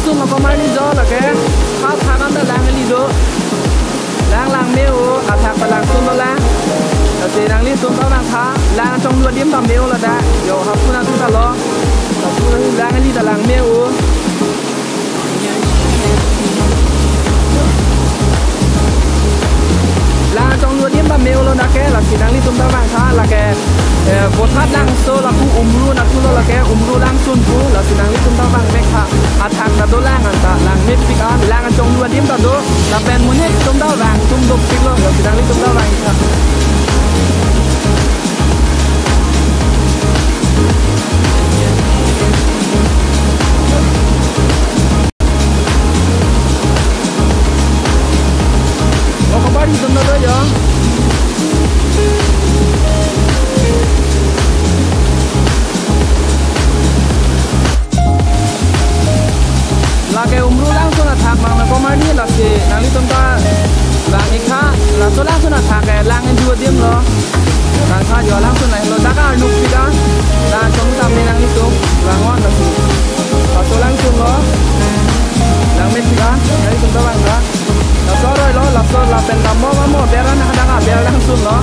langsung mà có mai đi gió là cái thao thang ăn đã lang cái đi đó lang mèo thang và langsung đó lang là gì lang đi xuống đó lang thá lang trong luôn điểm tầm mèo là đã yo học pun nanti ta lo học pun lang cái đi ta lang mèo lang trong luôn điểm tầm mèo luôn đã cái là gì lang đi xuống đó lang thá là cái bột thắt lang số là cũng umru là cũng là cái umru lang sun cũng là gì lang đi xuống đó lang mèo thá thang là đó lang ta lang mèo pik lang trong luôn điểm ta đó là pen muốn hết xuống đó vàng tung đục pik lo là gì lang đi xuống đó vàng thá đi tụi nó đó vậy là cái umru langsung là thạc bằng là có mấy đi là gì năng đi tụi ta là những khác là số langsung là thạc cái lang anh chưa tiêm rồi lang khác giờ langsung này rồi đã cả nục gì đó là chúng ta nên năng đi tụi là ngon là gì và số langsung đó lang mấy gì đó đấy tụi ta bằng đó là số rồi lo là số làเป็นดำมอเบลนะดังอ่ะเบลlangsung lo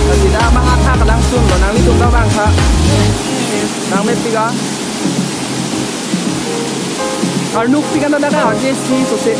là gì đó mà thác langsung rồi năng đi tụi ta bằng khác năng mấy gì đó nục pika na daga JC so se